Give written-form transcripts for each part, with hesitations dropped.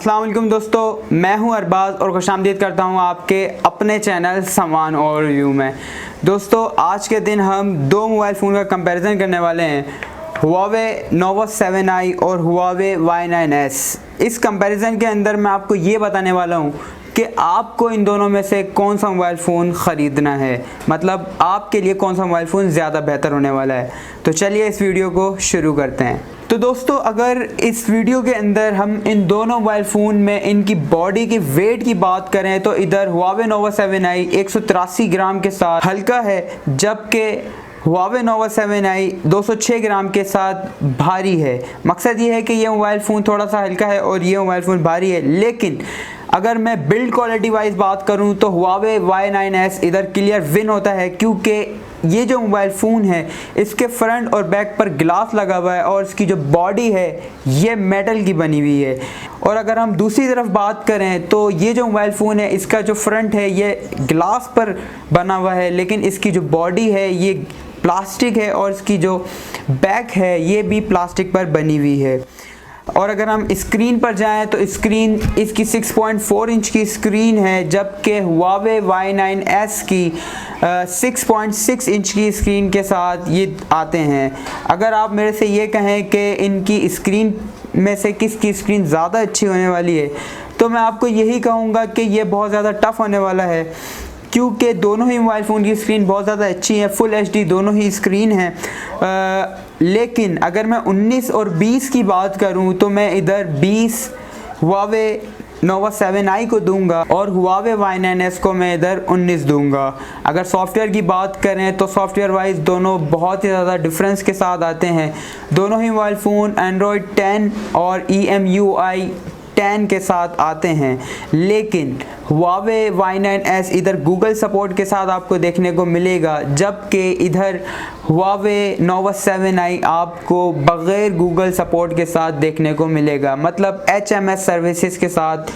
अस्सलाम वालेकुम दोस्तों, मैं हूं अरबाज और खुशामदीद करता हूं आपके अपने चैनल सामान और रिव्यू में। दोस्तों आज के दिन हम दो मोबाइल फ़ोन का कंपैरिजन करने वाले हैं, Huawei Nova 7i और Huawei Y9s। इस कंपैरिजन के अंदर मैं आपको ये बताने वाला हूं कि आपको इन दोनों में से कौन सा मोबाइल फ़ोन ख़रीदना है, मतलब आपके लिए कौन सा मोबाइल फ़ोन ज़्यादा बेहतर होने वाला है। तो चलिए इस वीडियो को शुरू करते हैं। तो दोस्तों अगर इस वीडियो के अंदर हम इन दोनों मोबाइल फ़ोन में इनकी बॉडी की वेट की बात करें तो इधर Huawei Nova 7i 183 ग्राम के साथ हल्का है, जबकि Huawei Nova 7i 206 ग्राम के साथ भारी है। मकसद ये है कि ये मोबाइल फ़ोन थोड़ा सा हल्का है और ये मोबाइल फ़ोन भारी है, लेकिन अगर मैं बिल्ड क्वालिटी वाइज बात करूं तो Huawei Y9s इधर क्लियर विन होता है, क्योंकि ये जो मोबाइल फ़ोन है इसके फ्रंट और बैक पर ग्लास लगा हुआ है और इसकी जो बॉडी है ये मेटल की बनी हुई है। और अगर हम दूसरी तरफ बात करें तो ये जो मोबाइल फ़ोन है इसका जो फ्रंट है ये ग्लास पर बना हुआ है, लेकिन इसकी जो बॉडी है ये प्लास्टिक है और इसकी जो बैक है ये भी प्लास्टिक पर बनी हुई है। और अगर हम स्क्रीन पर जाएं तो स्क्रीन इसकी 6.4 इंच की स्क्रीन है, जबकि Huawei Y9s की 6.6 इंच की स्क्रीन के साथ ये आते हैं। अगर आप मेरे से ये कहें कि इनकी स्क्रीन में से किसकी स्क्रीन ज़्यादा अच्छी होने वाली है, तो मैं आपको यही कहूँगा कि ये बहुत ज़्यादा टफ होने वाला है, क्योंकि दोनों ही मोबाइल फ़ोन की स्क्रीन बहुत ज़्यादा अच्छी है, फुल HD दोनों ही स्क्रीन है। लेकिन अगर मैं 19 और 20 की बात करूं तो मैं इधर 20 Huawei Nova 7i को दूंगा और Huawei Y9s को मैं इधर 19 दूंगा। अगर सॉफ्टवेयर की बात करें तो सॉफ्टवेयर वाइज दोनों बहुत ही ज़्यादा डिफरेंस के साथ आते हैं। दोनों ही मोबाइल फ़ोन Android 10 और EMUI 10 के साथ आते हैं, लेकिन Huawei Y9s इधर गूगल सपोर्ट के साथ आपको देखने को मिलेगा, जबकि इधर Huawei Nova 7i आपको बग़ैर गूगल सपोर्ट के साथ देखने को मिलेगा। मतलब HMS सर्विसेज के साथ,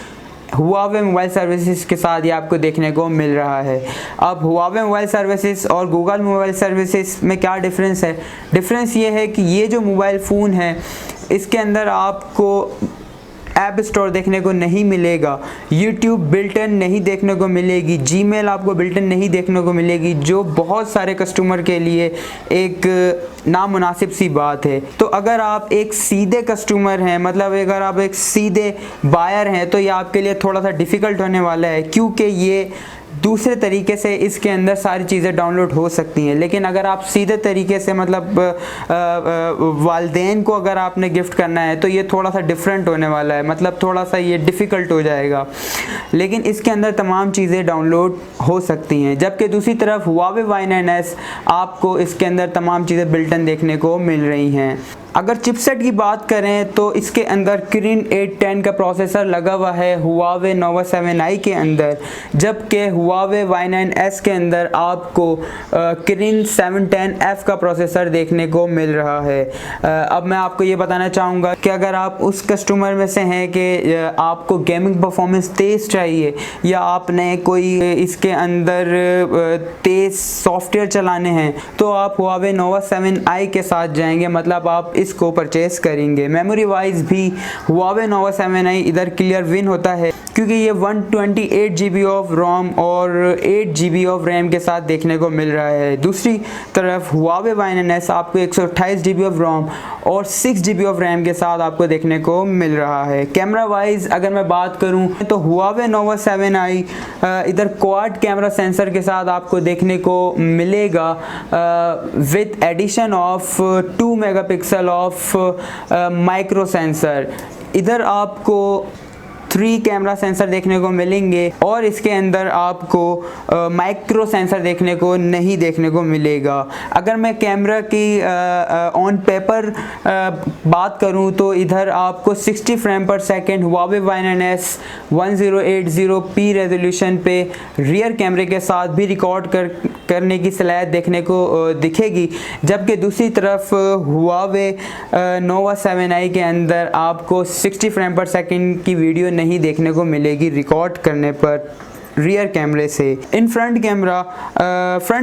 Huawei मोबाइल सर्विसेज के साथ ये आपको देखने को मिल रहा है। अब Huawei मोबाइल सर्विसेज और गूगल मोबाइल सर्विसेज में क्या डिफरेंस है? डिफरेंस ये है कि ये जो मोबाइल फ़ोन है इसके अंदर आपको ऐप स्टोर देखने को नहीं मिलेगा, YouTube बिल्ट-इन नहीं देखने को मिलेगी, Gmail आपको बिल्ट-इन नहीं देखने को मिलेगी, जो बहुत सारे कस्टमर के लिए एक नामुनासिब सी बात है। तो अगर आप एक सीधे कस्टमर हैं, मतलब अगर आप एक सीधे बायर हैं, तो ये आपके लिए थोड़ा सा डिफ़िकल्ट होने वाला है, क्योंकि ये दूसरे तरीके से इसके अंदर सारी चीज़ें डाउनलोड हो सकती हैं। लेकिन अगर आप सीधे तरीके से मतलब वालदेन को अगर आपने गिफ्ट करना है तो ये थोड़ा सा डिफरेंट होने वाला है, मतलब थोड़ा सा ये डिफ़िकल्ट हो जाएगा, लेकिन इसके अंदर तमाम चीज़ें डाउनलोड हो सकती हैं। जबकि दूसरी तरफ Huawei Y9s आपको इसके अंदर तमाम चीज़ें बिल्ट-इन देखने को मिल रही हैं। अगर चिपसेट की बात करें तो इसके अंदर Kirin 810 का प्रोसेसर लगा हुआ है Huawei Nova 7i के अंदर, जबकि Huawei Y9s के अंदर आपको Kirin 710F का प्रोसेसर देखने को मिल रहा है। अब मैं आपको ये बताना चाहूँगा कि अगर आप उस कस्टमर में से हैं कि आपको गेमिंग परफॉर्मेंस तेज़ चाहिए या आपने कोई इसके अंदर तेज़ सॉफ्टवेयर चलाने हैं, तो आप Huawei Nova 7i के साथ जाएंगे, मतलब आप इसको परचेस करेंगे। मेमोरी वाइज भी Huawei Nova 7i इधर क्लियर विन होता है, क्योंकि ये 128 GB ऑफ रोम और 8 GB ऑफ रैम के साथ देखने को मिल रहा है। दूसरी तरफ Huawei Y9s आपको 128 GB ऑफ रोम और 6 GB ऑफ रैम के साथ आपको देखने को मिल रहा है। कैमरा वाइज अगर मैं बात करूं तो Huawei Nova 7i इधर क्वाड कैमरा सेंसर के साथ आपको देखने को मिलेगा with addition of 2 megapixel of micro sensor. इधर आपको 3 कैमरा सेंसर देखने को मिलेंगे और इसके अंदर आपको माइक्रो सेंसर देखने को नहीं देखने को मिलेगा। अगर मैं कैमरा की ऑन पेपर बात करूं तो इधर आपको 60 फ्रेम पर second Huawei Y9s 1080p resolution पे रियर कैमरे के साथ भी रिकॉर्ड करने की सलाहियत देखने को दिखेगी, जबकि दूसरी तरफ Huawei Nova 7i के अंदर आपको 60 फ्रेम पर सेकंड की वीडियो नहीं देखने को मिलेगी रिकॉर्ड करने पर। रियर कैमरे से। इन फ्रंट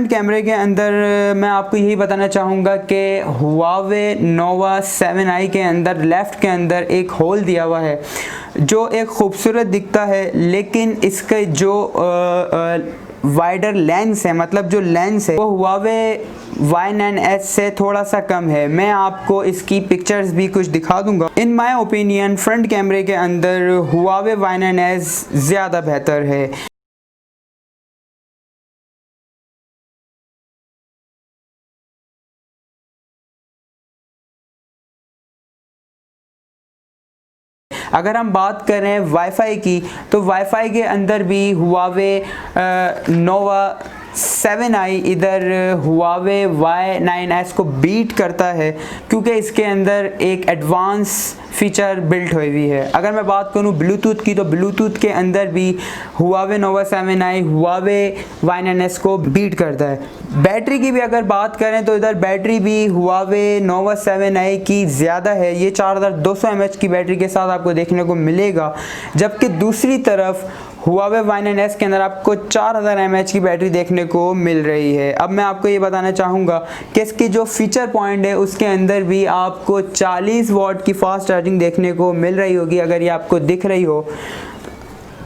कैमरे के अंदर मैं आपको यही बताना चाहूँगा कि Huawei Nova 7i के अंदर लेफ़्ट के अंदर एक होल दिया हुआ है जो एक खूबसूरत दिखता है, लेकिन इसके जो वाइडर लेंस है, मतलब जो लेंस है वो Huawei Y9s से थोड़ा सा कम है। मैं आपको इसकी पिक्चर्स भी कुछ दिखा दूंगा। इन माय ओपिनियन फ्रंट कैमरे के अंदर Huawei Y9s ज़्यादा बेहतर है। अगर हम बात करें वाईफाई की, तो वाईफाई के अंदर भी Huawei Nova 7i इधर Huawei Y9s को बीट करता है, क्योंकि इसके अंदर एक एडवांस फीचर बिल्ट हुई हुई है। अगर मैं बात करूं ब्लूटूथ की, तो ब्लूटूथ के अंदर भी Huawei Nova 7i Huawei Y9s को बीट करता है। बैटरी की भी अगर बात करें तो इधर बैटरी भी Huawei Nova 7i की ज़्यादा है, ये 4200 mAh की बैटरी के साथ आपको देखने को मिलेगा, जबकि दूसरी तरफ Huawei Y9s के अंदर आपको 4000 mAh की बैटरी देखने को मिल रही है। अब मैं आपको ये बताना चाहूँगा कि इसकी जो फीचर पॉइंट है उसके अंदर भी आपको 40 वाट की फास्ट चार्जिंग देखने को मिल रही होगी, अगर ये आपको दिख रही हो।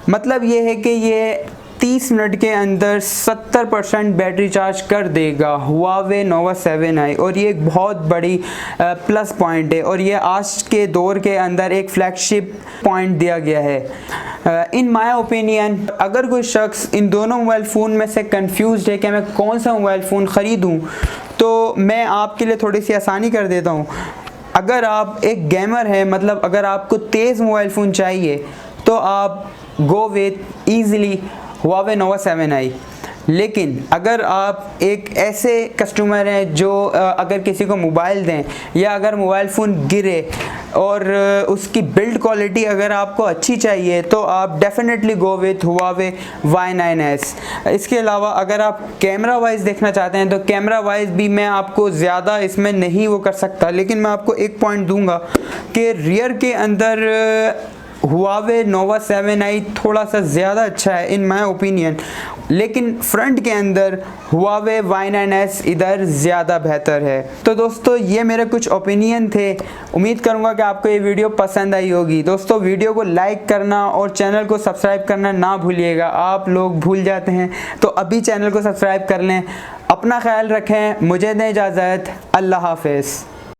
मतलब ये है कि ये 30 मिनट के अंदर 70% बैटरी चार्ज कर देगा Huawei Nova 7i, और ये एक बहुत बड़ी प्लस पॉइंट है, और ये आज के दौर के अंदर एक फ्लैगशिप पॉइंट दिया गया है। इन माय ओपिनियन अगर कोई शख्स इन दोनों मोबाइल फ़ोन में से कंफ्यूज्ड है कि मैं कौन सा मोबाइल फ़ोन ख़रीदूँ, तो मैं आपके लिए थोड़ी सी आसानी कर देता हूँ। अगर आप एक गेमर हैं, मतलब अगर आपको तेज़ मोबाइल फ़ोन चाहिए, तो आप go with easily Huawei Nova 7i। लेकिन अगर आप एक ऐसे कस्टमर हैं जो अगर किसी को मोबाइल दें, या अगर मोबाइल फ़ोन गिरे और उसकी बिल्ड क्वालिटी अगर आपको अच्छी चाहिए, तो आप definitely go with Huawei Y9s। इसके अलावा अगर आप कैमरा वाइज देखना चाहते हैं, तो कैमरा वाइज भी मैं आपको ज़्यादा इसमें नहीं वो कर सकता, लेकिन मैं आपको एक पॉइंट दूंगा कि रियर के अंदर Huawei Nova 7i थोड़ा सा ज़्यादा अच्छा है इन माय ओपिनियन, लेकिन फ्रंट के अंदर Huawei Y9s इधर ज़्यादा बेहतर है। तो दोस्तों ये मेरे कुछ ओपिनियन थे, उम्मीद करूँगा कि आपको ये वीडियो पसंद आई होगी। दोस्तों वीडियो को लाइक करना और चैनल को सब्सक्राइब करना ना भूलिएगा, आप लोग भूल जाते हैं, तो अभी चैनल को सब्सक्राइब कर लें। अपना ख्याल रखें, मुझे दें इजाज़त, अल्लाह हाफ़िज़।